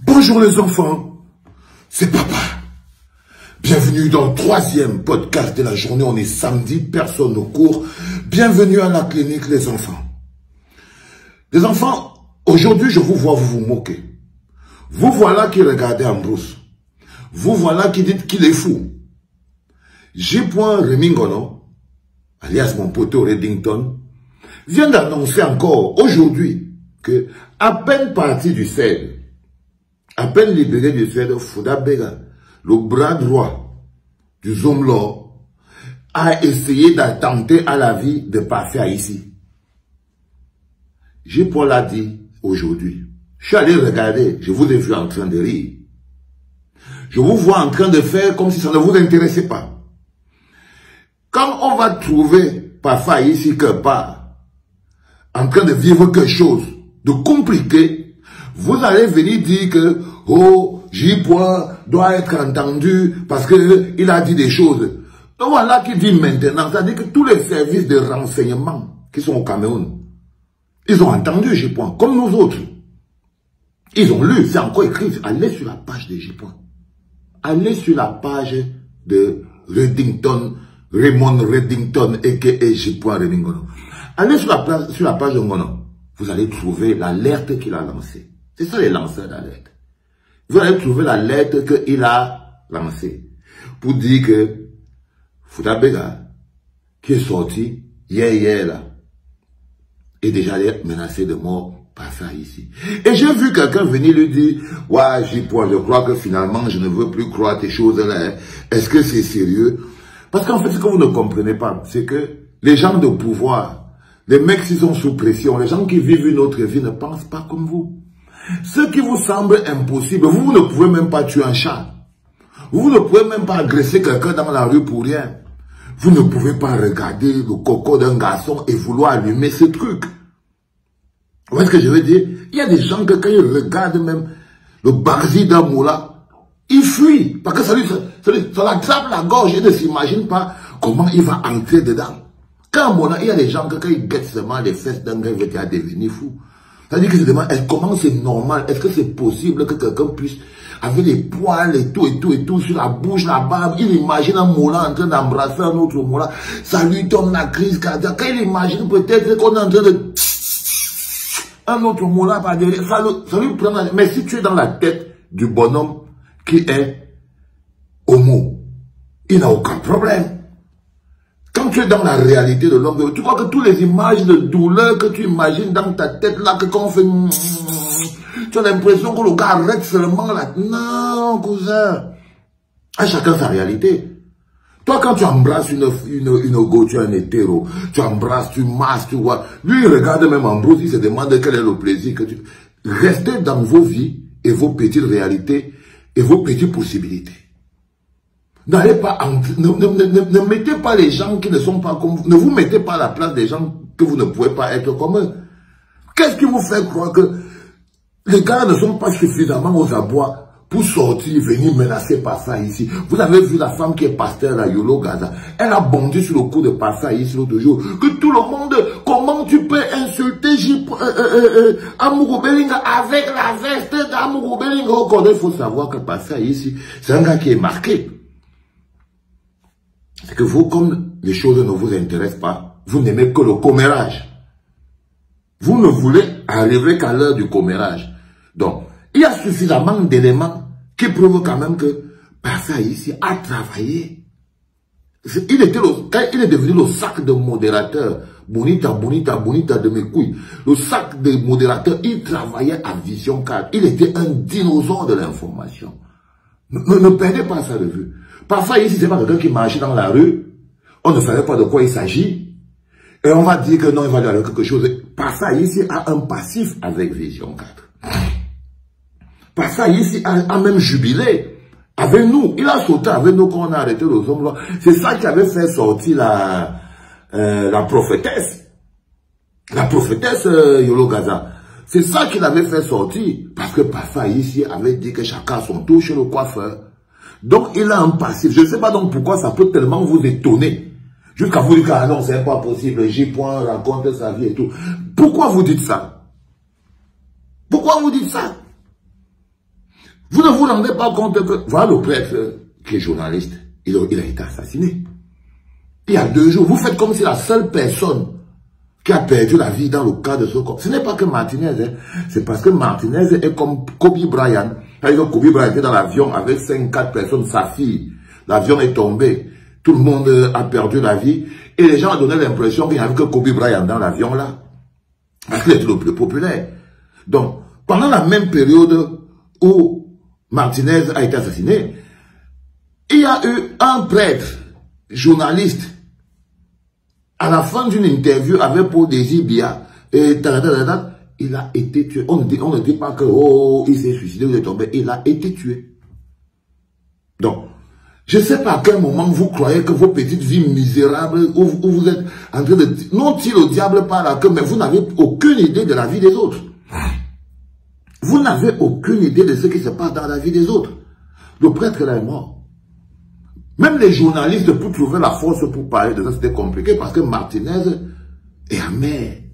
Bonjour les enfants, c'est papa. Bienvenue dans le 3e podcast de la journée. On est samedi, personne au cours. Bienvenue à la clinique les enfants. Les enfants, aujourd'hui je vous vois vous moquer. Vous voilà qui regardez Ambrose. Vous voilà qui dites qu'il est fou. J. Remingono, alias mon poteau Reddington, vient d'annoncer encore aujourd'hui que, à peine parti du CED, à peine libéré du CED, Fouda Bega, le bras droit du Zomlo, a essayé d'attenter à la vie de Parfait ici. J. l'a dit aujourd'hui. Je suis allé regarder, je vous ai vu en train de rire. Je vous vois en train de faire comme si ça ne vous intéressait pas. Quand on va trouver Parfait ici quelque part, en train de vivre quelque chose de compliqué, vous allez venir dire que, oh, J. doit être entendu parce qu'il a dit des choses. Donc voilà qui dit maintenant, c'est-à-dire que tous les services de renseignement qui sont au Cameroun, ils ont entendu J. comme nous autres. Ils ont lu, c'est encore écrit, allez sur la page de J. Allez sur la page de Reddington, Raymond Reddington, a.k.a. J. Remingono. Allez sur la page de Ngono. Vous allez trouver l'alerte qu'il a lancée. C'est ça les lanceurs d'alerte. Vous allez trouver l'alerte qu'il a lancée. Pour dire que Fouda Bega, qui est sorti hier là, est déjà menacé de mort par ça ici. Et j'ai vu quelqu'un venir lui dire, ouais, J. je crois que finalement je ne veux plus croire tes choses là. Est-ce que c'est sérieux? Parce qu'en fait, ce que vous ne comprenez pas, c'est que les gens de pouvoir, les mecs qui sont sous pression, les gens qui vivent une autre vie ne pensent pas comme vous. Ce qui vous semble impossible, vous ne pouvez même pas tuer un chat. Vous ne pouvez même pas agresser quelqu'un dans la rue pour rien. Vous ne pouvez pas regarder le coco d'un garçon et vouloir allumer ce truc. Vous voyez ce que je veux dire? Il y a des gens que quand ils regardent même le barzi d'un moula, ils fuient. Parce que ça l'attrape la gorge et ne s'imagine pas comment il va entrer dedans. Quand Mola, il y a des gens que quand ils guettent seulement les fesses d'un gars, ils vont devenir fou. C'est-à-dire que se demandent, comment c'est normal? Est-ce que c'est possible que quelqu'un puisse, avec les poils et tout, sur la bouche, la barbe, il imagine un Mola en train d'embrasser un autre Mola, ça lui donne la crise cardiaque. Quand il imagine peut-être qu'on est en train de un autre Mola par derrière, ça lui prend la... Mais si tu es dans la tête du bonhomme qui est homo, il n'a aucun problème. Quand tu es dans la réalité de l'homme, tu crois que toutes les images de douleur que tu imagines dans ta tête, là, que quand on fait... Tu as l'impression que le gars arrête seulement là. Non, cousin. À chacun sa réalité. Toi, quand tu embrasses une go, tu es un hétéro. Tu embrasses, tu masses, tu vois. Lui, il regarde même Ambrose, il se demande quel est le plaisir que tu... Restez dans vos vies et vos petites réalités et vos petites possibilités. N'allez pas, ne mettez pas les gens qui ne sont pas comme vous, ne vous mettez pas à la place des gens que vous ne pouvez pas être comme eux. Qu'est-ce qui vous fait croire que les gars ne sont pas suffisamment aux abois pour sortir, venir menacer Parfait ici? Vous avez vu la femme qui est pasteur à Yolo Gaza, elle a bondi sur le coup de Parfait ici l'autre jour, que tout le monde, comment tu peux insulter Amourou Belinga avec la veste d'Amourou Belinga? Il faut savoir que Parfait ici, c'est un gars qui est marqué. C'est que vous, comme les choses ne vous intéressent pas, vous n'aimez que le commérage. Vous ne voulez arriver qu'à l'heure du commérage. Donc, il y a suffisamment d'éléments qui prouvent quand même que Parfait ici a travaillé. Il est devenu le sac de modérateur. Bonita de mes couilles. Le sac de modérateur, il travaillait à Vision 4. Il était un dinosaure de l'information. Ne perdez pas ça de vue. Parfait ici, c'est pas quelqu'un qui marchait dans la rue, on ne savait pas de quoi il s'agit, et on va dire que non, il va dire quelque chose. Parfait ici a un passif avec Vision 4. Parfait ici a même jubilé avec nous. Il a sauté avec nous quand on a arrêté les hommes là. C'est ça qui avait fait sortir la prophétesse. La prophétesse Yolo Gaza. C'est ça qui l'avait fait sortir. Parce que Parfait ici avait dit que chacun a son tour chez le coiffeur. Donc, il a un passif. Je ne sais pas donc pourquoi ça peut tellement vous étonner. Jusqu'à vous dire que ah non, c'est pas possible. J. raconte sa vie et tout. Pourquoi vous dites ça? Pourquoi vous dites ça? Vous ne vous rendez pas compte que, voilà le prêtre qui est journaliste, il a été assassiné. Il y a 2 jours, vous faites comme si la seule personne qui a perdu la vie dans le cas de ce corps. Ce n'est pas que Martinez, hein, c'est parce que Martinez est comme Kobe Bryant. Kobe Bryant était dans l'avion avec 5-4 personnes, sa fille. L'avion est tombé. Tout le monde a perdu la vie. Et les gens ont donné l'impression qu'il n'y avait que Kobe Bryant dans l'avion là. Parce qu'il était le plus populaire. Donc, pendant la même période où Martinez a été assassiné, il y a eu un prêtre, journaliste, à la fin d'une interview avec Paul Désir-Biya, il a été tué. On ne dit pas que, oh, il s'est suicidé, il est tombé. Il a été tué. Donc, je ne sais pas à quel moment vous croyez que vos petites vies misérables, où vous êtes en train de... Non, si le diable parle à que, mais vous n'avez aucune idée de la vie des autres. Vous n'avez aucune idée de ce qui se passe dans la vie des autres. Le prêtre là est mort. Même les journalistes, pour trouver la force pour parler de ça, c'était compliqué parce que Martinez est amer.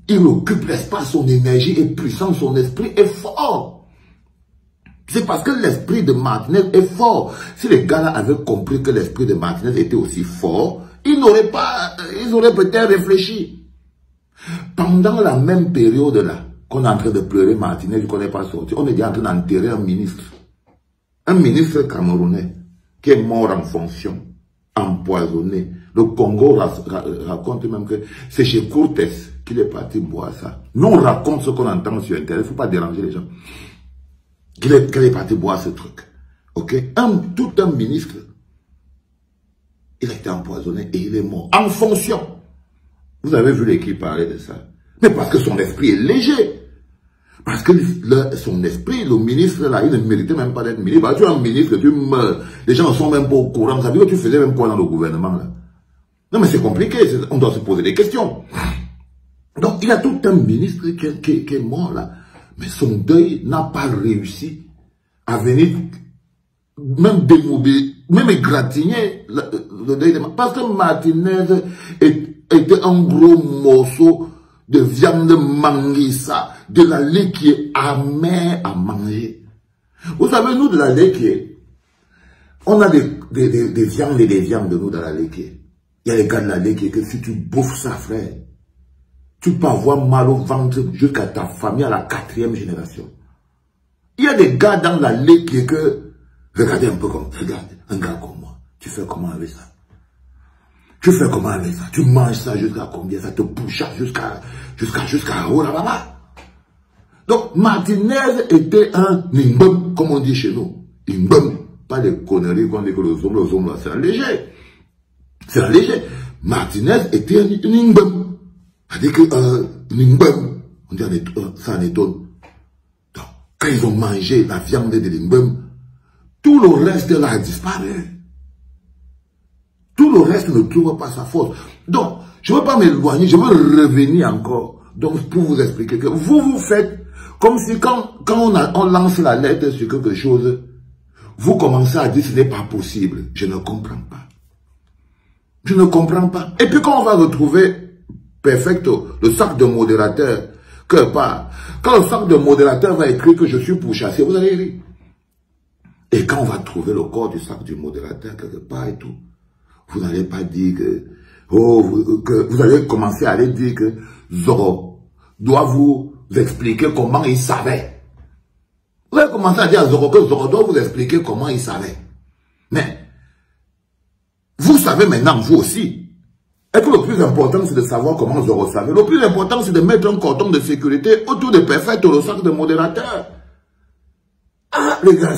Il occupe l'espace, son énergie est puissante, son esprit est fort. C'est parce que l'esprit de Martinez est fort. Si les gars-là avaient compris que l'esprit de Martinez était aussi fort, ils n'auraient pas, ils auraient peut-être réfléchi. Pendant la même période-là, qu'on est en train de pleurer Martinez, qu'on n'est pas sorti, on est déjà en train d'enterrer un ministre camerounais, qui est mort en fonction, empoisonné. Le Congo raconte même que c'est chez Cortés qu'il est parti boire ça. Nous, on raconte ce qu'on entend sur Internet, il ne faut pas déranger les gens. Qu'il est parti boire ce truc. Ok? Tout un ministre, il a été empoisonné et il est mort. En fonction. Vous avez vu l'équipe parler de ça. Mais parce que son esprit est léger. Parce que son esprit, le ministre là, il ne méritait même pas d'être ministre. Bah, tu es un ministre, tu meurs. Les gens ne sont même pas au courant. Ça veut dire que tu faisais même quoi dans le gouvernement là? Non mais c'est compliqué, on doit se poser des questions. Donc il y a tout un ministre qui est mort là. Mais son deuil n'a pas réussi à venir même démobiler, même égratigner le deuil de Martinez. Parce que Martinez était un gros morceau de viande manguissa, de la lait qui est amère à manger. Vous savez, nous, de la lait qui est, on a des viandes et des viandes de nous dans la lait qui est. Il y a les gars de la lait qui est que si tu bouffes ça, frère, tu peux avoir mal au ventre jusqu'à ta famille à la 4e génération. Il y a des gars dans la lait qui est que, regardez un peu comme, regarde, un gars comme moi, tu fais comment avec ça? Tu fais comment avec ça? Tu manges ça jusqu'à combien? Ça te bouche jusqu'à oh là là. Donc, Martinez était un imbum, comme on dit chez nous. Imbum. Pas des conneries qu'on dit que les hommes là, c'est un léger. C'est un léger. Martinez était un imbum. C'est-à-dire que, l'imbum, on dit ça en étonne. Donc, quand ils ont mangé la viande de l'imbum, tout le reste là a disparu. Tout le reste ne trouve pas sa force. Donc, je ne veux pas m'éloigner, je veux revenir encore. Donc, pour vous expliquer que vous faites comme si quand on lance la lettre sur quelque chose, vous commencez à dire ce n'est pas possible. Je ne comprends pas. Je ne comprends pas. Et puis quand on va retrouver perfecto, le sac de modérateur, que part, quand le sac de modérateur va écrire que je suis pourchassé, vous allez rire. Et quand on va trouver le corps du sac du modérateur quelque part et tout, vous n'allez pas dire que, que vous allez commencer à aller dire que Zoro doit vous expliquer comment il savait. Vous allez commencer à dire à Zoro que Zoro doit vous expliquer comment il savait. Mais, vous savez maintenant, vous aussi. Et que le plus important, c'est de savoir comment Zoro savait. Le plus important, c'est de mettre un cordon de sécurité autour de Perfecto, le sac de modérateur. Ah, les gars,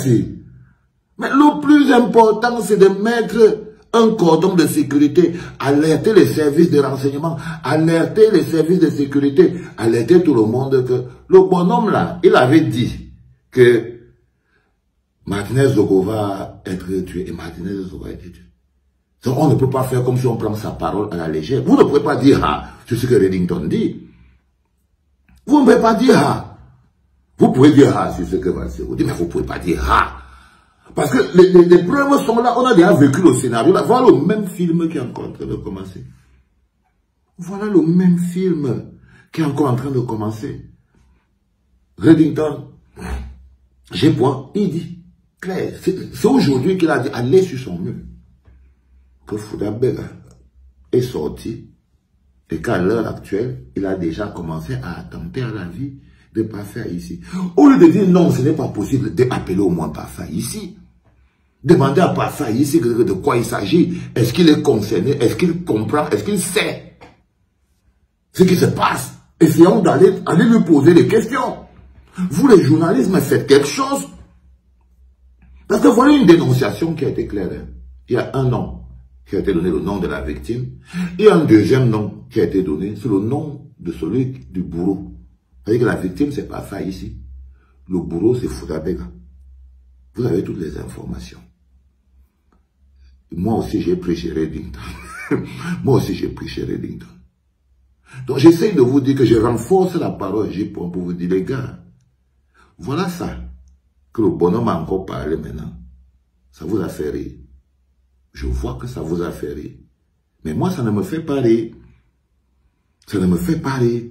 mais le plus important, c'est de mettre un cordon de sécurité, alerter les services de renseignement, alerter les services de sécurité, alerter tout le monde que le bonhomme là, il avait dit que Martinez Zogo va être tué et Martinez Zogo va être tué. Donc on ne peut pas faire comme si on prend sa parole à la légère. Vous ne pouvez pas dire ah, c'est ce que Reddington dit. Vous ne pouvez pas dire ah. Vous pouvez dire ah, c'est ce que Valsero dit, mais vous ne pouvez pas dire ah. Parce que les preuves sont là, on a déjà vécu le scénario. Là. Voilà le même film qui est encore en train de commencer. Voilà le même film qui est encore en train de commencer. Reddington, J'ai point, il dit, clair, c'est aujourd'hui qu'il a dit, allez sur son mur, que Fouda Bega est sorti, et qu'à l'heure actuelle, il a déjà commencé à attenter à la vie de Parfait ici. Au lieu de dire non, ce n'est pas possible d'appeler au moins Parfait ici. Demandez à Parfait ici de quoi il s'agit. Est-ce qu'il est concerné? Est-ce qu'il comprend? Est-ce qu'il sait ce qui se passe? Essayons d'aller lui poser des questions. Vous les journalistes, faites quelque chose. Parce que voilà une dénonciation qui a été claire. Il y a un nom qui a été donné, le nom de la victime. Et un deuxième nom qui a été donné, c'est le nom de celui du bourreau. C'est-à-dire que la victime, c'est pas ça ici. Le bourreau, c'est Fouda Bega. Vous avez toutes les informations. Moi aussi, j'ai prêché Reddington. Moi aussi, j'ai prêché Reddington. Donc, j'essaie de vous dire que je renforce la parole pour vous dire, les gars, voilà ça que le bonhomme a encore parlé maintenant. Ça vous a fait rire. Je vois que ça vous a fait rire. Mais moi, ça ne me fait pas rire. Ça ne me fait pas rire.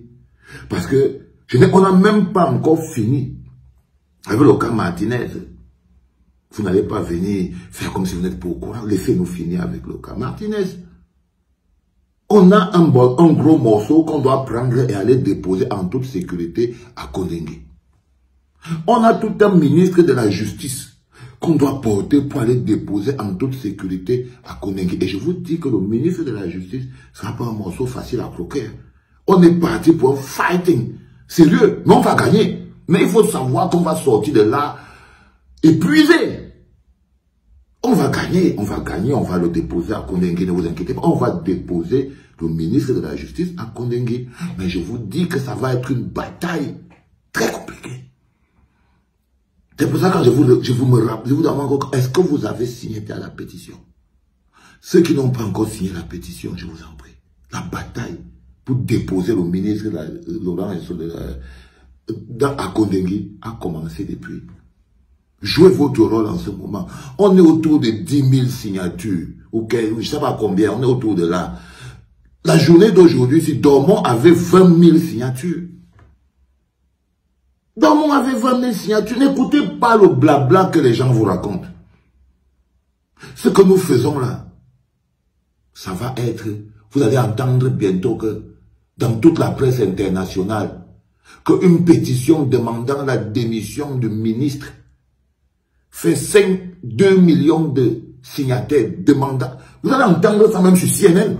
Parce que on n'a même pas encore fini avec le cas Martinez. Vous n'allez pas venir faire comme si vous n'êtes pas au courant. Laissez-nous finir avec le cas Martinez. On a un gros morceau qu'on doit prendre et aller déposer en toute sécurité à Kondengue. On a tout un ministre de la justice qu'on doit porter pour aller déposer en toute sécurité à Kondengue. Et je vous dis que le ministre de la justice ne sera pas un morceau facile à croquer. On est parti pour un fighting. Sérieux, mais on va gagner. Mais il faut savoir qu'on va sortir de là épuisé. On va gagner, on va le déposer à Kondengue, ne vous inquiétez pas. On va déposer le ministre de la Justice à Kondengue. Mais je vous dis que ça va être une bataille très compliquée. C'est pour ça que je vous demande encore, est-ce que vous avez signé à la pétition? Ceux qui n'ont pas encore signé la pétition, je vous en prie. La bataille pour déposer le ministre Laurent à Kondengue a commencé depuis. Jouez votre rôle en ce moment. On est autour de 10 000 signatures. Okay, je ne sais pas combien, on est autour de là. La journée d'aujourd'hui, si Dormont avait 20 000 signatures. Dormont avait 20 000 signatures. N'écoutez pas le blabla que les gens vous racontent. Ce que nous faisons là, ça va être... Vous allez entendre bientôt que dans toute la presse internationale, qu'une pétition demandant la démission du ministre fait 2 millions de signataires demandant. Vous allez entendre ça même sur CNN.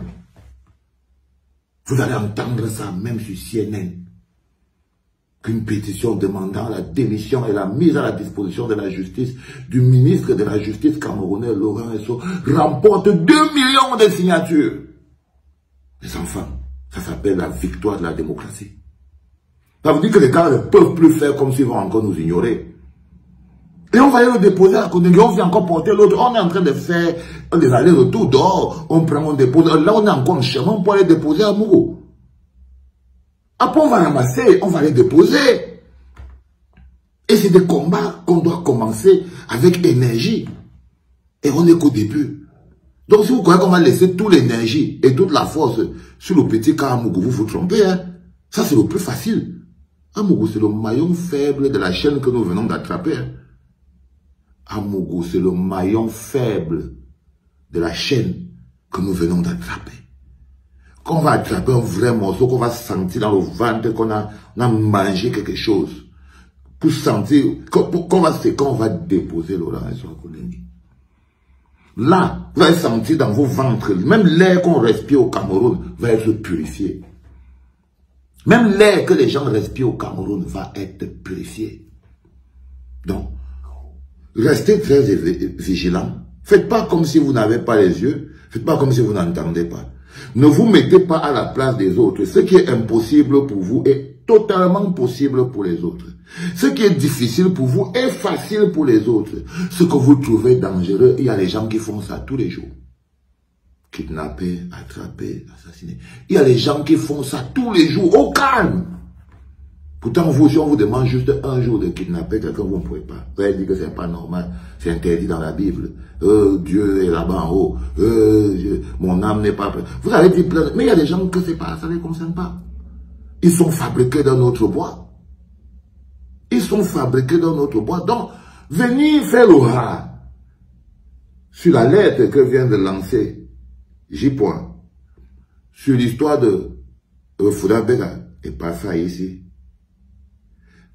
Vous allez entendre ça même sur CNN. Qu'une pétition demandant la démission et la mise à la disposition de la justice du ministre de la Justice camerounais, Laurent Esso, remporte 2 millions de signatures. Les enfants, ça s'appelle la victoire de la démocratie. Ça veut dire que les gars ne peuvent plus faire comme s'ils vont encore nous ignorer. Et on va aller le déposer à Kondengue, on vient encore porter l'autre. On est en train de faire des allers-retours dehors. On prend, on dépose. Là, on est encore en chemin pour aller déposer à Mourou. Après, on va ramasser, on va les déposer. Et c'est des combats qu'on doit commencer avec énergie. Et on n'est qu'au début. Donc, si vous croyez qu'on va laisser toute l'énergie et toute la force sur le petit cas à Mourou, vous vous trompez. Hein? Ça, c'est le plus facile. Amougou, c'est le maillon faible de la chaîne que nous venons d'attraper. Hein? Amougou, c'est le maillon faible de la chaîne que nous venons d'attraper. Quand on va attraper un vrai morceau, qu'on va sentir dans le ventre qu'on a mangé quelque chose, pour sentir, quand on va déposer Laurent Esso à Kondengue. Là, vous allez sentir dans vos ventres, même l'air qu'on respire au Cameroun va être purifié. Même l'air que les gens respirent au Cameroun va être purifié. Donc, restez très vigilants. Faites pas comme si vous n'avez pas les yeux. Faites pas comme si vous n'entendez pas. Ne vous mettez pas à la place des autres. Ce qui est impossible pour vous est totalement possible pour les autres. Ce qui est difficile pour vous est facile pour les autres. Ce que vous trouvez dangereux, il y a des gens qui font ça tous les jours. Kidnapper, attraper, assassiner. Il y a des gens qui font ça tous les jours, au calme. Pourtant, vous, si on vous demande juste un jour de kidnapper quelqu'un, vous ne pouvez pas. Vous allez dire que c'est pas normal. C'est interdit dans la Bible. Dieu est là-bas en haut. Mon âme n'est pas prête. Vous allez dire plein. Mais il y a des gens que c'est pas, ça ne les concerne pas. Ils sont fabriqués d'un autre bois. Ils sont fabriqués dans notre boîte. Donc, venir faire l'aura sur la lettre que vient de lancer J. sur l'histoire de Fouda Bega, et pas ça ici.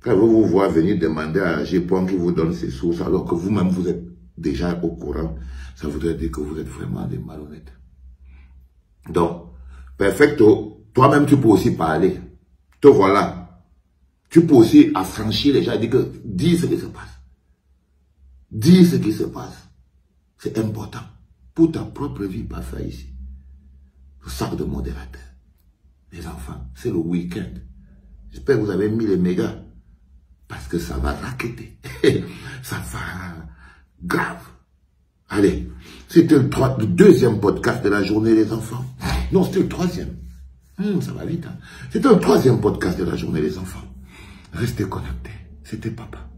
Quand vous vous voyez venir demander à J. qui vous donne ses sources, alors que vous-même vous êtes déjà au courant, ça voudrait dire que vous êtes vraiment des malhonnêtes. Donc, perfecto, toi-même tu peux aussi parler. Te voilà. Tu peux aussi affranchir les gens et dire que dis ce qui se passe. Dis ce qui se passe. C'est important. Pour ta propre vie, pas ça ici. Sac de modérateur. Les enfants, c'est le week-end. J'espère que vous avez mis les mégas. Parce que ça va raqueter. Ça va grave. Allez, c'était le deuxième podcast de la journée des enfants. Non, c'était le troisième. Ça va vite. Hein? C'était le troisième podcast de la journée des enfants. Restez connectés. C'était papa.